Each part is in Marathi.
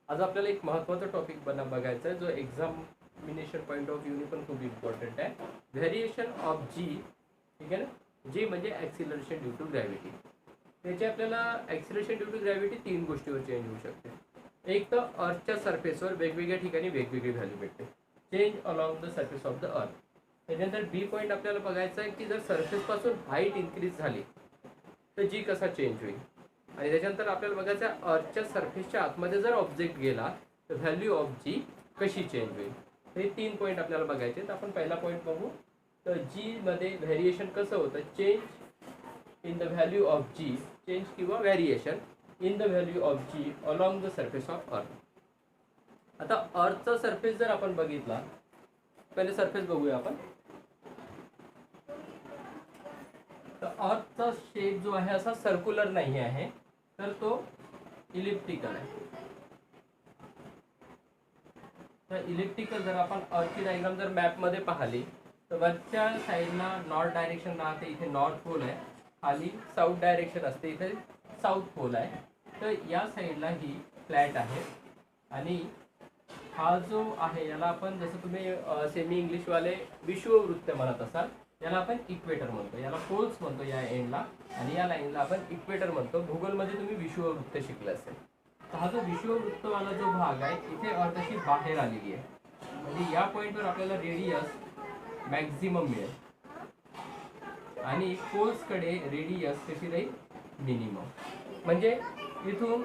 आज आपल्याला एक महत्त्वाचा टॉपिक बघायचा आहे जो एक्झामिनेशन पॉईंट ऑफ व्ह्यूने पण खूप इम्पॉर्टंट आहे. Variation of G. ठीक आहे ना. जी म्हणजे ॲक्सिलरेशन ड्यू टू ग्रॅव्हिटी. त्याचे आपल्याला ॲक्सिलरेशन ड्यू टू ग्रॅव्हिटी 3 गोष्टीवर चेंज होऊ शकते. एक तर अर्थच्या सरफेसवर वेगवेगळ्या ठिकाणी वेगवेगळी व्हॅल्यू भेटते. Change along the surface of the अर्थ. त्याच्यानंतर बी पॉईंट आपल्याला बघायचा आहे की जर सरफेसपासून हाईट इन्क्रीज झाली तर जी कसा चेंज होईल. आणि त्याच्यानंतर आपल्याला बघायचं आहे अर्थच्या सरफेसच्या आतमध्ये जर ऑब्जेक्ट गेला तर व्हॅल्यू ऑफ जी कशी चेंज होईल. हे 3 पॉईंट आपल्याला बघायचे आहेत. आपण पहिला पॉईंट बघू. तर जी मध्ये व्हेरिएशन कसं होतं. Change in the value of G. Change किंवा variation in the value of G along the surface of earth. आता अर्थचा सरफेस जर आपण बघितला, पहिले सरफेस बघूया आपण. तर अर्थचा शेप जो आहे असा सर्क्युलर नाही आहे, तर तो इलिप्टिकल आहे. तर इलिप्टिकल जर आपण अर्थची डायग्राम जर मॅपमध्ये पाहिली तर वरच्या साईडला नॉर्थ डायरेक्शन राहते, इथे नॉर्थ पोल आहे. खाली साऊथ डायरेक्शन असते, इथे साऊथ पोल आहे. तर या साईडला ही फ्लॅट आहे आणि हा जो आहे याला आपण, जसं तुम्ही सेमी इंग्लिशवाले विषुववृत्त म्हणत असाल, याला आपण इक्वेटर म्हणतो. याला पोल्स म्हणतो या एंडला, आणि या लाईनला आपण इक्वेटर म्हणतो. भूगोलमध्ये तुम्ही विषुववृत्त शिकले असेल. तर हा जो विषुववृत्तवाला जो भाग आहे इथे अर्थ अशी बाहेर आलेली आहे. म्हणजे या पॉईंटवर आपल्याला रेडियस मॅक्झिमम मिळेल आणि पोल्सकडे रेडियस कशी राहील, मिनिमम. म्हणजे इथून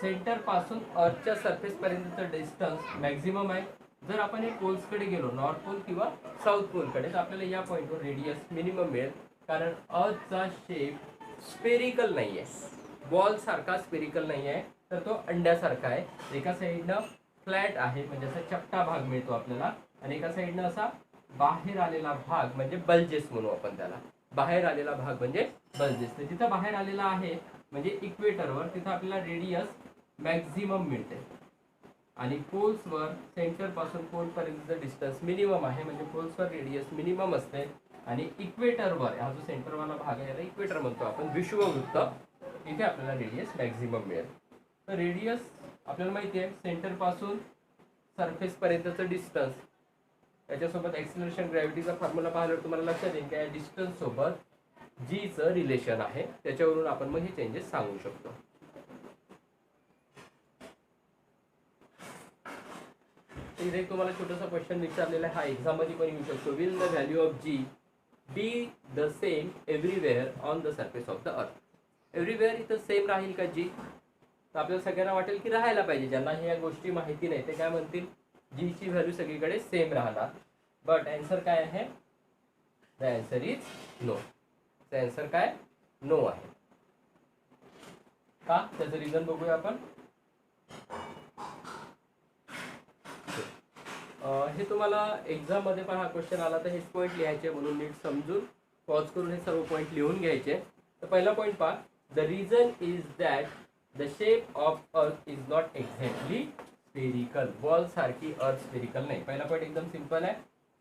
सेंटर पासून अर्थच्या सरफेस पर्यंतचं डिस्टन्स मॅक्झिमम आहे. जर आपण हे पोल्सकडे गेलो, नॉर्थ पोल किंवा साऊथ पोलकडे, तर आपल्याला या पॉईंटवर रेडियस मिनिमम मिळेल. कारण अर्थचा शेप स्पेरिकल नाही आहे, बॉल सारखा स्पेरिकल नाही आहे, तर तो अंड्यासारखा आहे. एका साईडनं फ्लॅट आहे म्हणजे असा चपटा भाग मिळतो आपल्याला, आणि एका साईडनं असा बाहेर आलेला भाग म्हणजे बल्जेस म्हणू आपण त्याला. बाहेर आलेला भाग म्हणजे बल्जेस. तर जिथं बाहेर आलेला आहे म्हणजे इक्वेटरवर, तिथं आपल्याला रेडियस मॅक्झिमम मिळते. आणि पोल्सवर सेंटर पासून पोल पर्यंतचं डिस्टन्स मिनिमम आहे, म्हणजे पोल्सवर रेडियस मिनिमम असते. आणि इक्वेटरवर हा जो सेंटरवाला भाग आहे याला इक्वेटर म्हणतो आपण, विषुववृत्त, इथे आपल्याला रेडियस मॅक्झिमम मिळेल. तर रेडियस आपल्याला माहिती आहे, सेंटर पासून सरफेस पर्यंतचं डिस्टन्स. याच्यासोबत ॲक्सिलरेशन ग्रॅव्हिटीचा फॉर्म्युला पाहिल्यावर तुम्हाला लक्षात येईल की या डिस्टन्स सोबत जीचं रिलेशन आहे. त्याच्यावरून आपण मग हे चेंजेस सांगू शकतो. इथे तुम्हाला छोटासा क्वेश्चन विचारलेला आहे, हा एक्झाम मध्ये पण येऊ शकतो. Will the value of G be the same everywhere on the surface of the अर्थ. एव्हरीवेअर इथं सेम राहील का जी? तर आपल्याला सगळ्यांना वाटेल की राहायला पाहिजे. ज्यांना ह्या गोष्टी माहिती नाही ते काय म्हणतील, जी ची व्हॅल्यू सगळीकडे सेम राहणार. बट आन्सर काय आहे? The answer is no. The answer काय? नो आहे. का? त्याचं रिझन बघूया आपण. हे तुम्हाला एक्झाम मध्ये पण हा क्वेश्चन आला तर हेच पॉईंट लिहायचे, म्हणून नीट समजून पॉज करून हे सर्व पॉईंट लिहून घ्यायचे. तर पहिला पॉईंट पहा. The reason is that the shape of earth is not exactly spherical. Ball सारखी अर्थ स्पेरिकल नाही. पहिला पॉईंट एकदम सिंपल आहे.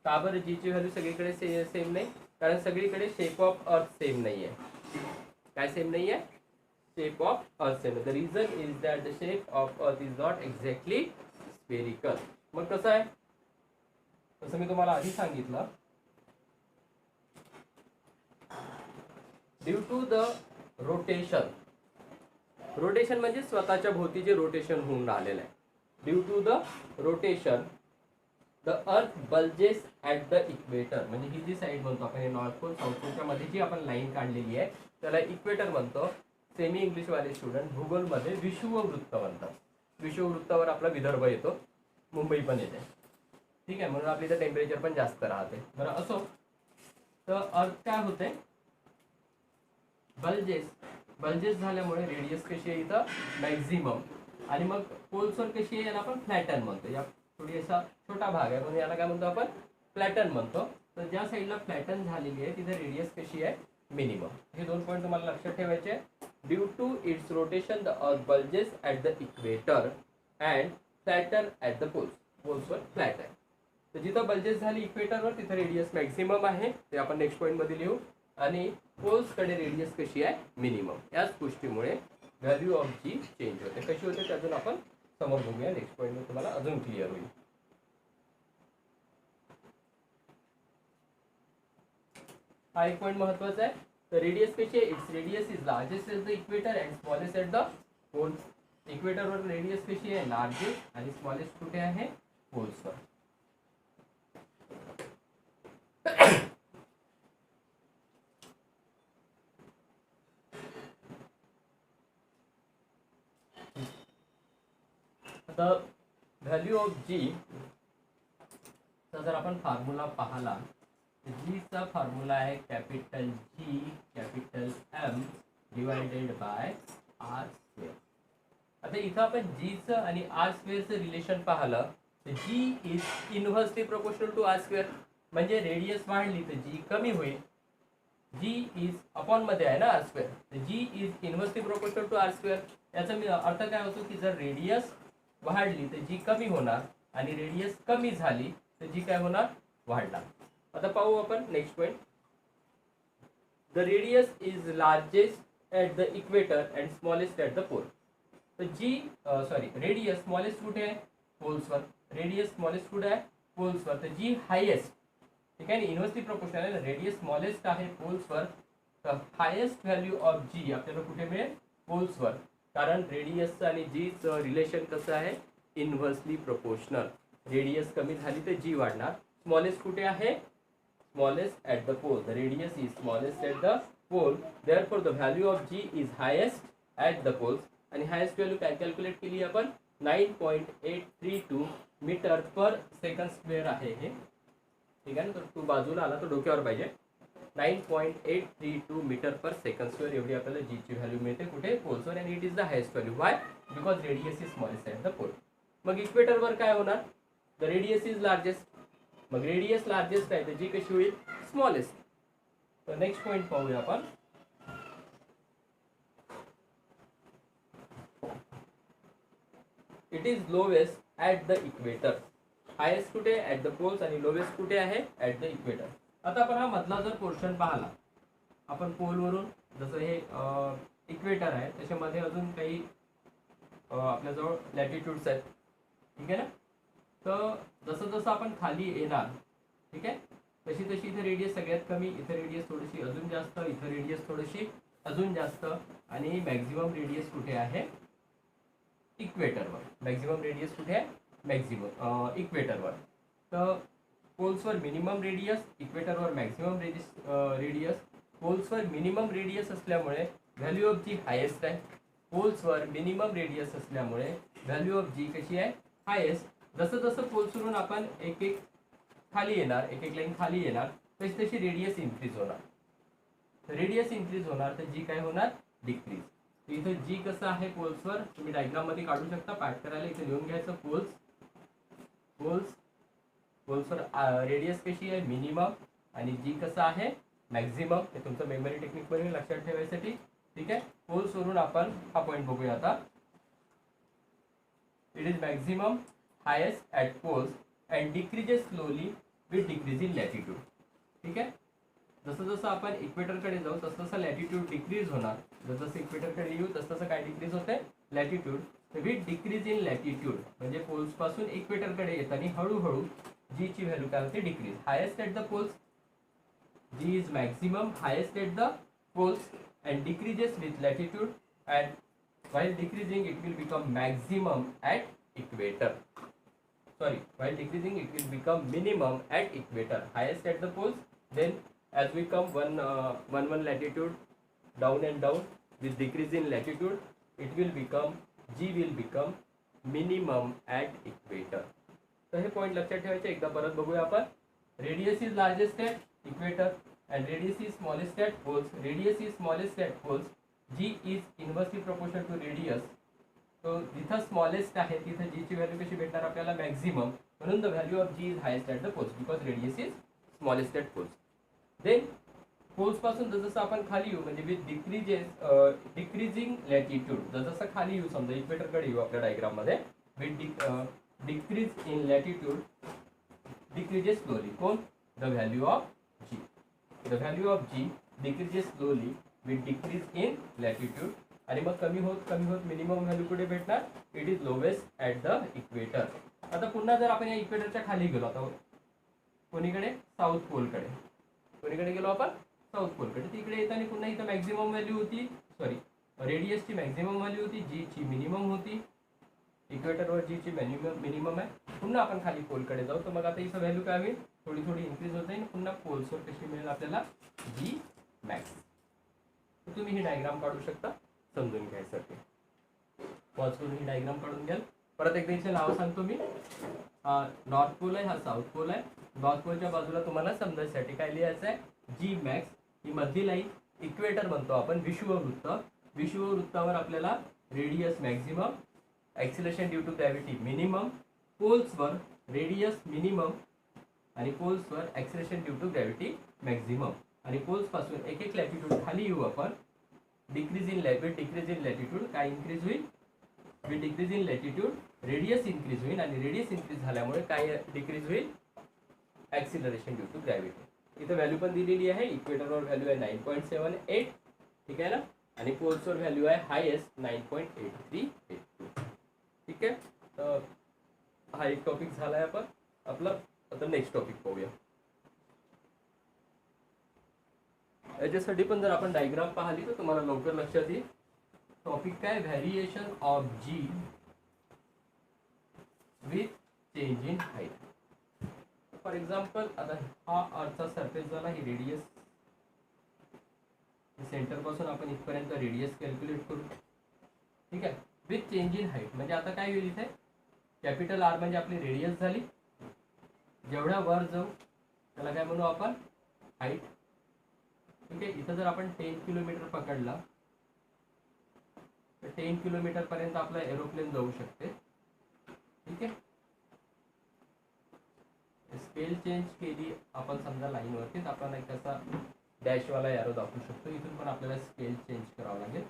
का बरं जीची व्हॅल्यू सगळीकडे सेम नाही? कारण सगळीकडे शेप ऑफ अर्थ सेम नाही आहे. काय सेम नाही आहे? Shape of earth same. The reason is that the shape of earth is not exactly spherical. मग कसं आहे? तसं मी तुम्हाला आधी सांगितलं, due to the rotation. Rotation म्हणजे स्वतःच्या भोवतीचे रोटेशन होऊन राहिलेलं आहे. Due to the rotation the earth bulges at the equator. म्हणजे ही जी साईड म्हणतो आपण, हे नॉर्थ पोल साऊथ पोलच्या मध्ये जी आपण लाईन काढलेली आहे त्याला इक्वेटर म्हणतो. सेमी इंग्लिशवाले स्टुडंट भूगोलमध्ये विषुववृत्त म्हणतात. विषुववृत्तावर आपला विदर्भ येतो, मुंबई पण येते. ठीक आहे, म्हणून आपली इथं टेम्परेचर पण जास्त राहते. बरं असो. तर अर्थ काय होते, बल्जेस झाल्यामुळे रेडियस कशी आहे इथं मॅक्झिमम. आणि मग पोल्सवर कशी आहे, याला आपण फ्लॅटन म्हणतो. या थोडी असा छोटा भाग आहे म्हणून याला काय म्हणतो आपण, फ्लॅटन म्हणतो. तर ज्या साईडला फ्लॅटन झालेली आहे तिथे रेडियस कशी आहे, मिनिमम. हे 2 पॉईंट तुम्हाला लक्षात ठेवायचे. Due to its rotation the earth bulges at the equator and flatten at the poles. पोल्सवर फ्लॅट आहे. तर जिथं बल्जेस झाली इक्वेटरवर तिथं रेडियस मॅक्झिमम आहे, ते आपण नेक्स्ट पॉईंटमध्ये लिहू. आणि पोल्सकडे रेडियस कशी आहे, मिनिमम. याच गोष्टीमुळे व्हॅल्यू ऑफ जी चेंज होते. कशी होते ते अजून आपण समोर बघूया. नेक्स्ट पॉईंट मध्ये तुम्हाला अजून क्लिअर होईल. हा एक पॉईंट महत्वाचा आहे. तर रेडियस कशी आहे? Its radius is largest at the equator and smallest at the pole. इक्वेटरवर रेडियस कशी आहे? लार्जेस्ट, आणि स्मॉलेस्ट कुठे आहे? पोल्सवर. आता व्हॅल्यू ऑफ जी चा जर आपण फॉर्म्युला पाहला, जी चा फॉर्म्युला आहे capital G capital M divided by R square. आता इथं आपण जी चं आणि आर स्क्वेअरचं रिलेशन पाहिलं तर G is inversely proportional to R square. म्हणजे रेडियस वाढली तर जी कमी होईल. जी इज अपॉन मध्ये आहे ना आर स्क्वेअर, तर G is inversely proportional to R square. याचा अर्थ काय होतो की जर रेडियस वाढली तर जी कमी होणार, आणि रेडियस कमी झाली तर जी काय होणार? वाढणार. आता पाहू आपण next point. The radius is largest at the equator and smallest at the pole. तर जी रेडियस स्मॉलेस्ट कुठे आहे? पोल्सवर. रेडियस स्मॉलेस्ट कुठे आहे? पोल्सवर. तर जी हायेस्ट, ठीक आहे ना, इन्व्हर्सली प्रोपोर्शनल आहे ना, रेडियस स्मॉलेस्ट आहे पोल्सवर. तर हायेस्ट व्हॅल्यू ऑफ जी आपल्याला कुठे मिळेल? पोल्सवर. कारण रेडियसचं आणि जीचं रिलेशन कसं आहे? Inversely proportional. रेडियस कमी झाली तर जी वाढणार. स्मॉलेस्ट कुठे आहे? Smallest at the pole. The radius is smallest at the pole, therefore the value of g is highest at the poles. आणि हायेस्ट व्हॅल्यू काय कॅल्क्युलेट केली आपण? 9.832 मीटर पर सेकंड स्क्वेअर आहे हे, ठीक आहे ना. तर तू बाजूला आला तर डोक्यावर पाहिजे. 9.832 मीटर पर सेकंड स्क्वेअर एवढी आपल्याला जी ची व्हॅल्यू मिळते कुठे? पोल्सवर. आणि it is the highest value. Why? Because radius is smallest at the pole. मग इक्वेटरवर काय होणार? The radius is largest. मग रेडियस लार्जेस्ट आहे तर जी कशी होईल? स्मॉलेस्ट. तर नेक्स्ट पॉइंट पाहूया आपण. It is lowest at the equator. Highest कुठे? At the poles. आणि लोवेस्ट कुठे आहे? At the equator. आता आपण हा मधला जर पोर्शन पाहिला, आपण पोलवरून जसं हे इक्वेटर आहे त्याच्यामध्ये अजून काही आपल्याजवळ लॅटिट्यूड्स आहेत, ठीक आहे ना. तर जसं जसं आपण खाली येणार, ठीक आहे, तशी तशी इथे रेडियस सगळ्यात कमी, इथे रेडियस थोडीशी अजून जास्त, इथे रेडियस थोडीशी अजून जास्त, आणि मॅक्झिमम रेडियस कुठे आहे? इक्वेटरवर. मॅक्झिमम रेडियस कुठे आहे? मॅक्झिमम इक्वेटरवर. तर पोल्सवर मिनिमम रेडियस, इक्वेटरवर मॅक्झिमम रेडियस. पोल्सवर मिनिमम रेडियस असल्यामुळे व्हॅल्यू ऑफ जी हायेस्ट आहे. पोल्सवर मिनिमम रेडियस असल्यामुळे व्हॅल्यू ऑफ जी कशी आहे? हायेस्ट. जसं जसं पोल्सवरून आपण एक एक खाली येणार, एक एक लाईन खाली येणार, तशी तशी रेडियस इन्क्रीज होणार. रेडियस इन्क्रीज होणार तर जी काय होणार? डिक्रीज. तर इथं जी कसं आहे पोल्सवर तुम्ही डायग्राम मध्ये काढू शकता. पाठ करायला इथे लिहून घ्यायचं. पोल्सवर रेडियस कशी आहे? मिनिमम. आणि जी कसं आहे? मॅक्झिमम. हे तुमचं मेमरी टेक्निक मध्ये लक्षात ठेवायसाठी, ठीक आहे. पोल्सवरून आपण हा पॉईंट बघूया आता. It is maximum highest at poles and decreases slowly with decrease in latitude, ठीक आहे. जसं जसं आपण इक्वेटरकडे जाऊ तसं तसं लॅटिट्यूड डिक्रीज होणार. जसं इक्वेटरकडे येऊ तसं तसं काय डिक्रीज होते? Latitude. With decrease in latitude म्हणजे पोल्स पासून इक्वेटरकडे येताना हळूहळू जी ची व्हॅल्यू काय होते? Decrease. Highest at the poles, g is maximum highest at the poles and decreases with latitude, and while decreasing it will become maximum at equator. While decreasing it will become minimum at equator. Highest at the poles, then as we come one latitude down and down with decrease in latitude, it will become G will become minimum at equator. तर हे पॉइंट लक्षात ठेवायचे. एकदा परत बघूया आपण. Radius is largest at equator and radius is smallest at poles. Radius is smallest at poles. G is inversely proportional to radius. तो जिथं स्मॉलेस्ट आहे तिथं जी ची व्हॅल्यू कशी भेटणार आपल्याला? मॅक्झिमम. म्हणून the value of g is highest at the poles because radius is smallest at poles. Then poles पासून जसं आपण खाली येऊ म्हणजे विथ डिक्रीजिंग लॅटिट्यूड, जसं खाली येऊ, समजा इक्वेटरकडे येऊ आपल्या डायग्राम मध्ये, with decrease in latitude decreases slowly. कोण? The value of G. The value of G decreases slowly with decrease in latitude. आणि मग कमी होत मिनिमम व्हॅल्यू कुठे भेटणार, it is lowest at the equator. आता पुन्हा जर आपण या इक्वेटरच्या खाली गेलो, आता कोणीकडे, साऊथ पोलकडे, कोणीकडे गेलो आपण, साऊथ पोलकडे, तिकडे येताना पुन्हा इथं मॅक्झिमम व्हॅल्यू होती, सॉरी रेडियसची मॅक्झिमम व्हॅल्यू होती, जी ची मिनिमम होती, इक्वेटरवर जी ची मिनिमम आहे. पुन्हा आपण खाली पोलकडे जाऊ, तर मग आता इथं व्हॅल्यू काय होईल, थोडी थोडी इन्क्रीज होत जाईल. पुन्हा पोल्सवर कशी मिळेल आपल्याला, जी मॅक्स. तुम्ही ही डायग्राम काढू शकता समजून घ्यायसाठी. पॉज करून ही डायग्राम काढून घ्याल. परत एकदा इथे नाव सांगतो मी, हा नॉर्थ पोल आहे, हा साऊथ पोल आहे. नॉर्थ पोलच्या बाजूला तुम्हाला समजायसाठी काय लिहायचं आहे, जी मॅक्स. ही मधली लाईन इक्वेटर म्हणतो आपण, विषुववृत्त. विषुववृत्तावर आपल्याला radius maximum, acceleration due to gravity minimum, पोल्सवर रेडियस मिनिमम आणि पोल्सवर acceleration due to gravity maximum. आणि पोल्स पासून एक एक लॅटिट्यूड खाली येऊ आपण. डिक्रीज इन लॅटिट्यूड काय इन्क्रीज होईल, with decrease in latitude radius increase होईल, आणि रेडियस इन्क्रीज झाल्यामुळे काय डिक्रीज होईल, ॲक्सिलरेशन ड्यू टू ग्रॅव्हिटी. इथं व्हॅल्यू पण दिलेली आहे. इक्वेटरवर व्हॅल्यू आहे 9.78, ठीक आहे ना, आणि पोल्सवर व्हॅल्यू आहे हायेस्ट 9.8382. ठीक आहे. तर हा एक टॉपिक झाला आहे आपण आपला. आता नेक्स्ट टॉपिक पाहूया. याच्यासाठी पण जर आपण डायग्राम पाहिली तर तुम्हाला लवकर लक्षात येईल. टॉपिक काय, variation of g with change in height. For example, आता हा अर्थचा सरफेस झाला, ही रेडियस, सेंटर पासून आपण इथपर्यंत रेडियस कॅल्क्युलेट करू. ठीक आहे. विथ चेंज इन हाईट म्हणजे आता काय होईल, इथे कॅपिटल आर म्हणजे आपली रेडियस झाली. जेवढ्या वर जाऊ त्याला काय म्हणू आपण, हाईट. ठीक आहे. इथं जर आपण 10 किलोमीटर पकडला तर 10 किलोमीटर पर्यंत आपला एरोप्लेन जाऊ शकते. ठीक आहे. स्केल चेंज केली आपण समजा लाईनवरतीच, आपण एक असा डॅशवाला एरो दाखवू शकतो. इथून पण आपल्याला स्केल चेंज करावं लागेल.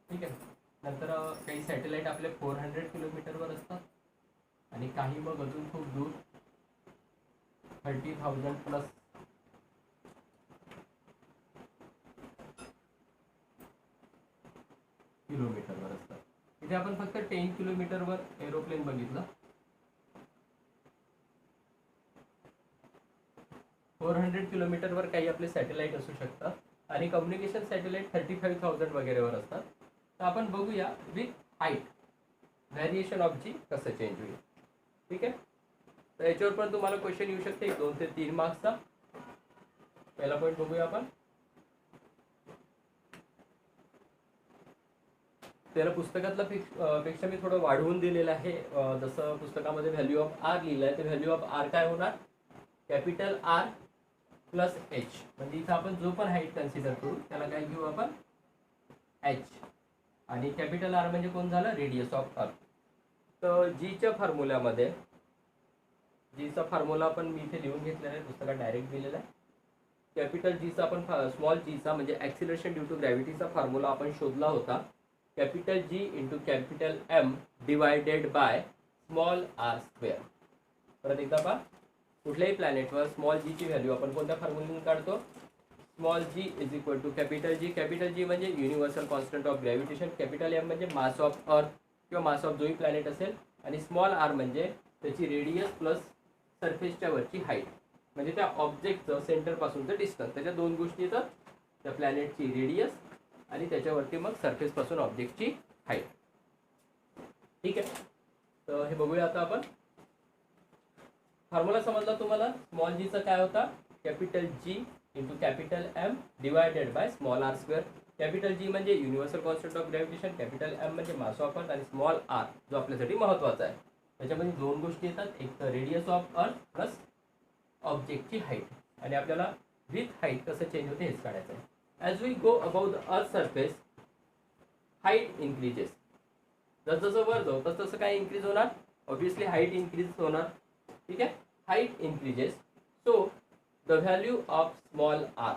ठीक आहे. नंतर काही सॅटेलाईट आपले 400 किलोमीटरवर असतात, आणि काही मग अजून खूप दूर 30,000 प्लस किलोमीटरवर असतात. इथे आपण फक्त 10 किलोमीटरवर एरोप्लेन बघितलं. 400 किलोमीटरवर काही आपले सॅटेलाईट असू शकतात, आणि कम्युनिकेशन सॅटेलाईट 35,000 वगैरेवर असतात. तर आपण बघूया विथ हाईट व्हॅरिएशन ऑफ जी कसं चेंज होईल. ठीक आहे. तर याच्यावर पण तुम्हाला क्वेश्चन येऊ शकते 2 ते 3 मार्क्सचा. पहिला पॉईंट बघूया आपण. त्याला पुस्तकातला पेक्षा मी थोडं वाढवून दिलेलं आहे. जसं पुस्तकामध्ये व्हॅल्यू ऑफ आर लिहिलं आहे, तर व्हॅल्यू ऑफ आर काय होणार, कॅपिटल आर प्लस एच. म्हणजे इथं आपण जो पण हाईट कन्सिडर करू त्याला काय घेऊ आपण, एच. आणि कॅपिटल आर म्हणजे कोण झालं, रेडियस ऑफ अर्थ. तर जीच्या फॉर्म्युल्यामध्ये, जीचा फॉर्म्युला आपण मी इथे लिहून घेतलेला आहे, पुस्तकात डायरेक्ट दिलेला आहे. कॅपिटल जीचा आपण, स्मॉल जीचा म्हणजे ॲक्सिलरेशन ड्यू टू ग्रॅव्हिटीचा फॉर्म्युला आपण शोधला होता, capital G into capital M divided by small R square. परत एकदा पहा, कुठल्याही प्लॅनेटवर स्मॉल जी ची व्हॅल्यू आपण कोणत्या फॉर्म्युलेने काढतो, small G is equal to capital G. Capital G म्हणजे universal constant of gravitation, capital M म्हणजे मास ऑफ अर्थ किंवा मास ऑफ जोही प्लॅनेट असेल, आणि स्मॉल आर म्हणजे त्याची रेडियस प्लस सरफेसच्या वरची हाईट, म्हणजे त्या ऑब्जेक्टचं सेंटरपासूनचं डिस्टन्स. त्याच्या दोन गोष्टी येतात, त्या प्लॅनेटची रेडियस आणि त्याच्यावरती मग सरफेसपासून ऑब्जेक्टची हाईट. ठीक आहे. तर हे बघूया आता आपण. फॉर्म्युला समजला तुम्हाला. स्मॉल जीचा काय होता, capital G into capital M divided by small R square. Capital G म्हणजे universal constant of gravitation, capital M म्हणजे मास ऑफ अर्थ, आणि स्मॉल आर जो आपल्यासाठी महत्त्वाचा आहे. त्याच्यामध्ये दोन गोष्टी येतात, एक तर रेडियस ऑफ अर्थ प्लस ऑब्जेक्टची हाईट. आणि आपल्याला विथ हाईट कसं चेंज होते हेच काढायचं आहे. As we go about the earth surface height increases. जसं वर जाऊ तसं काय इन्क्रीज होणार, ऑब्विसली हाईट इन्क्रीज होणार. ठीक आहे. Height increases, so the value of small r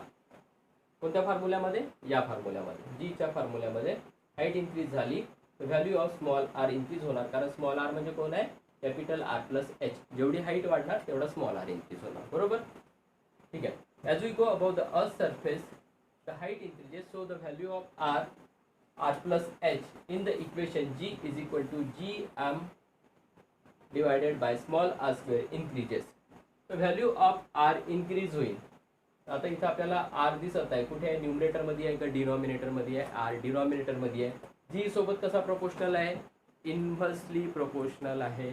कोणत्या फॉर्म्युल्यामध्ये, या फॉर्म्युल्यामध्ये, जीच्या फॉर्म्युल्यामध्ये हाईट इन्क्रीज झाली तर value of small r increase होणार. कारण स्मॉल आर म्हणजे कोण आहे, कॅपिटल आर प्लस एच. जेवढी हाईट वाढणार तेवढा स्मॉल आर इन्क्रीज होणार. बरोबर. ठीक आहे. As we go about the earth surface the height increases, so the value of r r plus h in the equation g is equal to gm divided by small r square increases. तर व्हॅल्यू ऑफ r इन्क्रीज होईल. आता इथं आपल्याला r दिसत आहे, कुठे आहे, न्यूमरेटर मध्ये आहे का डिनॉमिनेटर मध्ये आहे? r डिनॉमिनेटर मध्ये आहे. g सोबत कसा प्रोपोर्शनल आहे? इन्व्हर्सली प्रोपोर्शनल आहे.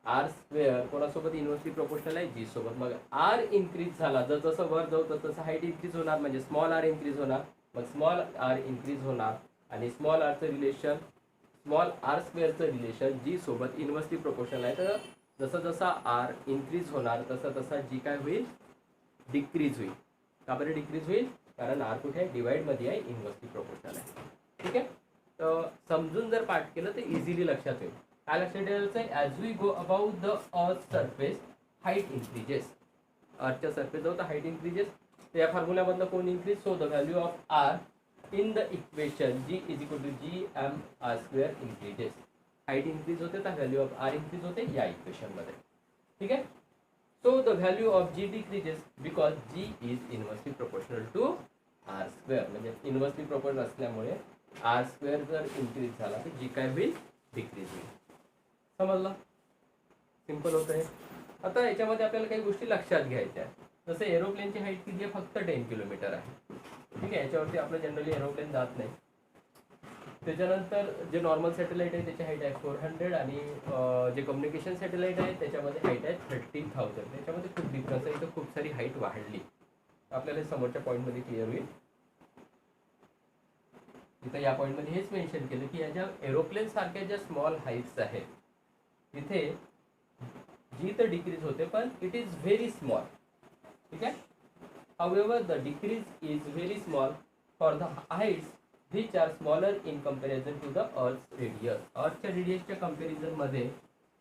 r स्क्वेअर कोणासोबत इन्व्हर्सली प्रोपोर्शनल आहे? g सोबत. मग r इन्क्रीज झाला, जसं वर जाऊ तसं हाईट इन्क्रीज होणार, म्हणजे स्मॉल r इन्क्रीज होणार. मग स्मॉल r इन्क्रीज होणार आणि स्मॉल r चं रिलेशन स्मॉल r स्क्वेअरचं रिलेशन g सोबत इन्व्हर्सली प्रोपोर्शनल आहे. तर जसं जसा r इन्क्रीज होणार तसं तसा g काय होईल? डिक्रीज होईल. का बरं डिक्रीज होईल? कारण r कुठे आहे? डिवाइडमध्ये आहे, इन्व्हर्सली प्रोपोर्शनल आहे. ठीक आहे. तर समजून जर पाठ केलं तर इझिली लक्षात येईल. काय लक्षात ठेवायचं आहे? As we go about the earth surface height increases. अर्थच्या सरफेस जाऊ तर हाईट इन्क्रीजेस. तर या फॉर्म्युल्यामधलं कोण increase? So the value of r in the equation g is equal to gm r square increases. Height increase होते तर व्हॅल्यू ऑफ r इंक्रीज होते या इक्वेशन मध्ये. ठीक आहे. So the value of g decreases because g is inversely proportional to r square. म्हणजे इन्व्हर्सली प्रोपोर्शनल असल्यामुळे r स्क्वेअर जर इन्क्रीज झाला तर g काय होईल? डिक्रीज होईल. समजलं? सिंपल होतं हे. आता याच्यामध्ये आपल्याला काही गोष्टी लक्षात घ्यायच्या आहेत. जसं एरोप्लेनची हाईट किती आहे? फक्त 10 किलोमीटर आहे. ठीक आहे. याच्यावरती आपलं जनरली एरोप्लेन जात नाही. त्याच्यानंतर जे नॉर्मल सॅटेलाइट आहे त्याची हाईट आहे 400 आणि जे कम्युनिकेशन सॅटेलाइट आहे त्याच्यामध्ये हाईट आहे 30,000. त्याच्यामध्ये खूप डिफरन्स आहे. इथं खूप सारी हाईट वाढली. आपल्याला समोरच्या पॉईंटमध्ये क्लिअर होईल. इथं या पॉईंटमध्ये हेच मेन्शन केलं की या ज्या एरोप्लेन सारख्या ज्या स्मॉल हाईट्स आहेत तिथे जी तर डिक्रीज होते पण इट इज व्हेरी स्मॉल. ठीक आहे. However, the decrease is very small for the heights which are smaller in comparison to the Earth's radius. Earthच्या रेडियसच्या कंपॅरिझन मध्ये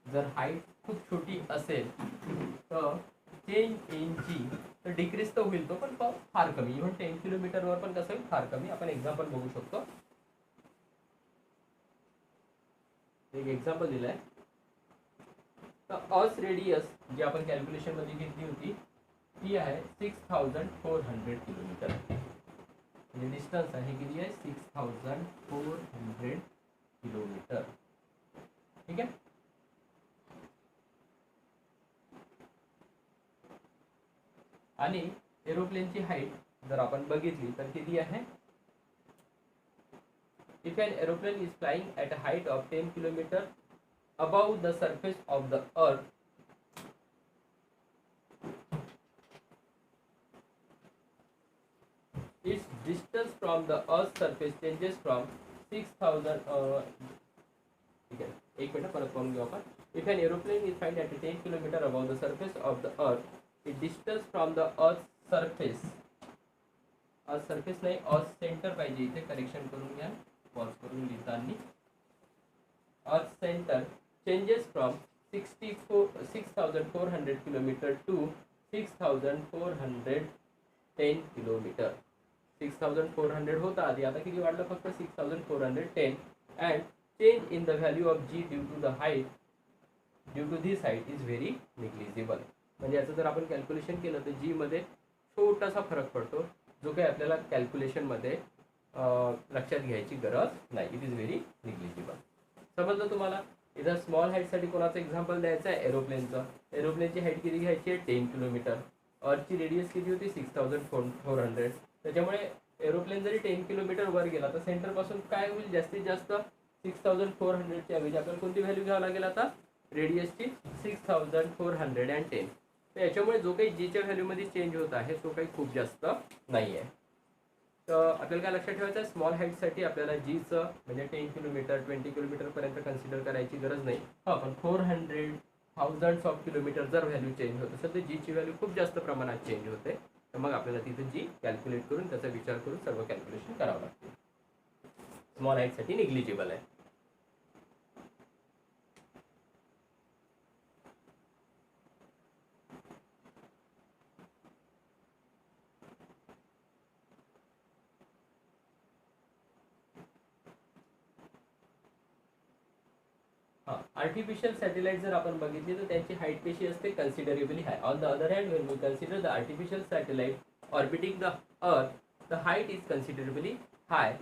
जर हाईट खूप छोटी असेल तर चेंज इन जी तर डिक्रीज तर होईल तो पण फार कमी. इव्हन 10 किलोमीटरवर पण कसं होईल? फार कमी. आपण एक्झाम्पल बघू शकतो. एक एक्झाम्पल दिलं आहे. तर अर्थ रेडियस जी आपण कॅल्क्युलेशन मध्ये घेतली होती ती आहे 6400 किलोमीटर. म्हणजे डिस्टन्स आहे किती आहे? 6400 किलोमीटर. ठीक आहे. आणि एरोप्लेनची हाईट जर आपण बघितली तर किती आहे? If an aeroplane is flying at a height of 10 kilometre above the surface of the अर्थ its distance from the earth's surface changes from 6000 ठीक आहे. एक मिनिट परत पाहून घेऊ आपण. If an aeroplane is find at 10 kilometre above the surface of the earth it distance from the earth surface. Earth surface नाही, अर्थ सेंटर पाहिजे. इथे करेक्शन करून घ्या, पॉज करून लिहिताना. Earth center changes from 6400 kilometre to 6410 kilometre. 6400 होता आधी, आता किती वाढलं? फक्त 6410. And change in the value of g due to the height due to this height is very negligible. म्हणजे याचं जर आपण कॅल्क्युलेशन केलं तर जी मध्ये छोटासा फरक पडतो जो काही आपल्याला कॅल्क्युलेशनमध्ये लक्षात घ्यायची गरज नाही. It is very negligible. समजलं तुम्हाला? इथं स्मॉल हाईटसाठी कोणाचं एक्झाम्पल द्यायचं आहे? एरोप्लेनचं. एरोप्लेनची हाईट किती घ्यायची आहे? 10 किलोमीटर. अर्थची रेडियस किती होती? 6400. त्याच्यामुळे एरोप्लेन जरी 10 किलोमीटर वर गेला तर सेंटरपासून काय होईल? जास्तीत जास्त 6400च्या ऐवजी आपल्याला कोणती व्हॅल्यू घ्यावी लागेल आता? रेडियसची 6410. तर याच्यामुळे जो काही जीच्या व्हॅल्यूमध्ये चेंज होत आहे तो काही खूप जास्त नाही आहे. तर आपल्याला काय लक्षात ठेवायचं आहे? स्मॉल हाईटसाठी आपल्याला जीचं म्हणजे 10 किलोमीटर 20 किलोमीटरपर्यंत कन्सिडर करायची गरज नाही. हा पण 400,000 ऑफ किलोमीटर जर व्हॅल्यू चेंज होत असेल तर जीची व्हॅल्यू खूप जास्त प्रमाणात चेंज होते. तर मग आपल्याला तिथं जी कॅल्क्युलेट करून त्याचा विचार करून सर्व कॅल्क्युलेशन करावं लागते. स्मॉल हाईटसाठी निग्लिजिबल आहे. आर्टिफिशियल सॅटेलाइट जर आपण बघितली तर त्यांची हाईट कशी असते? Considerably high. On the other hand when we consider the artificial satellite orbiting the earth the height is considerably high.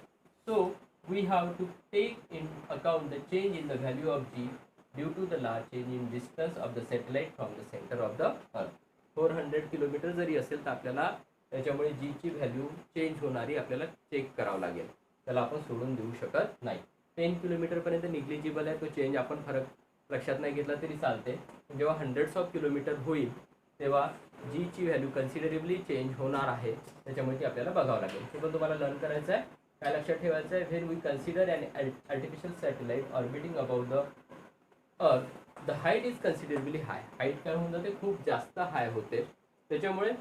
So we have to take in account the change in the value of g due to the large change in distance of the satellite from the center of the earth. 400 kilometre जरी असेल तर आपल्याला त्याच्यामुळे जी ची व्हॅल्यू चेंज होणारी आपल्याला चेक करावं लागेल, त्याला आपण सोडून देऊ शकत नाही. 10 किलोमीटरपर्यंत निग्लिजिबल आहे तो चेंज, आपण फरक लक्षात नाही घेतला तरी चालते. जेव्हा हंड्रेड्स ऑफ किलोमीटर होईल तेव्हा जी ची व्हॅल्यू कन्सिडरेबली चेंज होणार आहे, त्याच्यामुळे ती आपल्याला बघावं लागेल. हे पण तुम्हाला लर्न करायचं आहे. काय लक्षात ठेवायचं आहे, when we consider an artificial satellite orbiting about the earth the height is considerably high. Height काय होऊन जाते, खूप जास्त हाय होते. त्याच्यामुळे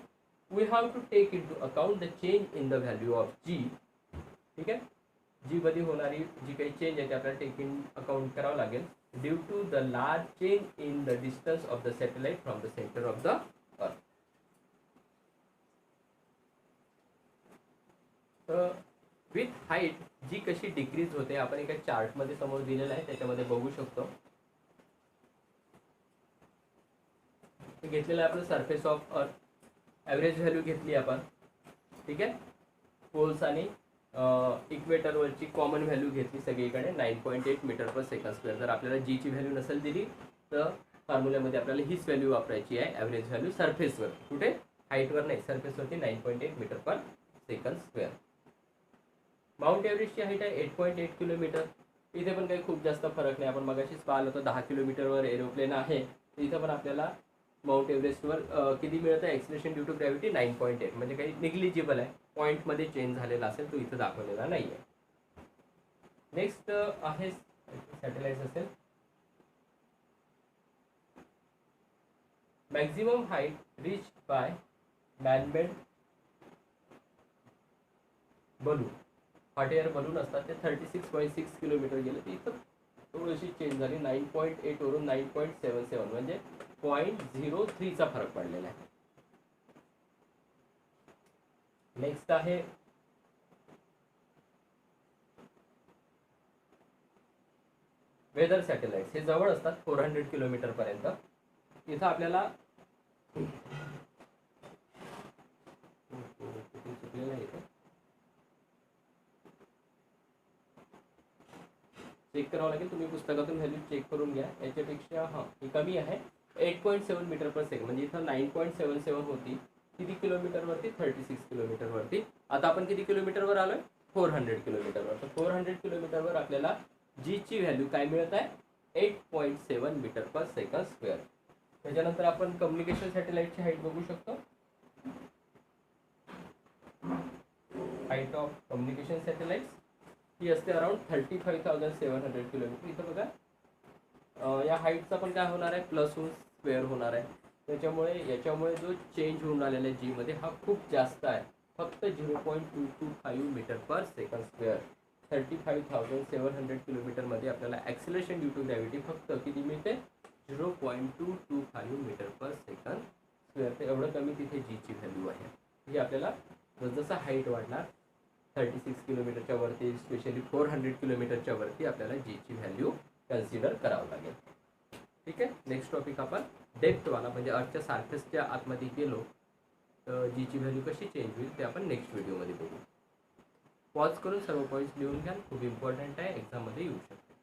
we have to take in to account the change in the value of G. ठीक आहे, जी मध्ये होणारी जी काही चेंज आहे ते आपल्याला टेक इन अकाउंट करावं लागेल due to the large change in the distance of the satellite from the centre of the earth. With height G कशी डिक्रीज होते आपण एका चार्टमध्ये समोर दिलेलं आहे, त्याच्यामध्ये बघू शकतो. घेतलेलं आहे आपलं सरफेस ऑफ अर्थ, ॲव्हरेज व्हॅल्यू घेतली आपण. ठीक आहे, पोल्स आणि इक्वेटरवरची कॉमन व्हॅल्यू घेतली सगळीकडे 9.8 मीटर पर सेकंड स्क्वेअर. जर आपल्याला जी ची व्हॅल्यू नसेल दिली तर फॉर्म्युल्यामध्ये आपल्याला हीच व्हॅल्यू वापरायची आहे, ॲव्हरेज व्हॅल्यू सरफेसवर, कुठे हाईटवर नाही, सरफेसवरती 9.8 मीटर पर सेकंड स्क्वेअर. माउंट एव्हरेस्टची हाईट आहे 8.8 किलोमीटर. इथे पण काही खूप जास्त फरक नाही, आपण मगाशीच पाहिलं होतं 10 किलोमीटरवर एरोप्लेन आहे. इथं पण आपल्याला माउंट एव्हरेस्टवर किती मिळतं, एक्सलेशन ड्यू टू ग्रॅव्हिटी 9.8, म्हणजे काही निग्लिजिबल आहे, पॉईंटमध्ये चेंज झालेला असेल तो इथं दाखवलेला नाही आहे. नेक्स्ट आहे सॅटेलाइट असेल maximum height rich by man-made balloon. Hot air balloon असतात ते 36.6 किलोमीटर गेले, ते इथं थोडीशी चेंज झाली, 9.8 वरून 9.77, म्हणजे 0.03चा फरक पडलेला आहे. नेक्स्ट आहे वेदर सॅटेलाइट्स. हे जवळ असतात 400 किलोमीटर पर्यंत. इथं आपल्याला चेक करावं लागेल, तुम्ही पुस्तकातून व्हॅल्यू चेक करून घ्या. याच्यापेक्षा ही कमी आहे, 8.7 मीटर पर सेकंड, म्हणजे इथं 9.77 होती. किती किलोमीटरवरती, 36 किलोमीटरवरती. आता आपण किती किलोमीटरवर आलोय, 400 किलोमीटरवर. तर 400 किलोमीटरवर आपल्याला जी ची व्हॅल्यू काय मिळत आहे, 8.7 मीटर पर सेकंड स्क्वेअर. त्याच्यानंतर आपण कम्युनिकेशन सॅटेलाइटची हाईट बघू शकतो. हाईट ऑफ कम्युनिकेशन सॅटेलाइट्स ही असते अराउंड 35,700 किलोमीटर. इथं बघा या हाईटचा पण काय होणार आहे, प्लस होऊन स्क्वेअर होणार आहे. त्याच्यामुळे याच्यामुळे जो चेंज होऊन आलेला आहे जी मध्ये हा खूप जास्त आहे, फक्त 0.225 मीटर पर सेकंड स्क्वेअर. 35,700 किलोमीटरमध्ये आपल्याला ॲक्सिलरेशन ड्यू टू ग्रॅव्हिटी फक्त किती मिळते, 0.225 मीटर पर सेकंड स्क्वेअर. तर एवढं कमी तिथे जी ची व्हॅल्यू आहे. ही आपल्याला जसं हाईट वाढणार 36 किलोमीटरच्या वरती, स्पेशली 400 किलोमीटरच्या वरती आपल्याला जी ची व्हॅल्यू कन्सिडर करावं लागेल. ठीक आहे, नेक्स्ट टॉपिक आपण डेप्थवाला, म्हणजे अर्थच्या सरफेसच्या आतमध्ये गेलो तर जी ची व्हॅल्यू कशी चेंज होईल ते आपण नेक्स्ट व्हिडिओमध्ये बघू. पॉज करून सर्व पॉईंट्स लिहून घ्या, खूप इम्पॉर्टंट आहे, एक्झाममध्ये येऊ शकते.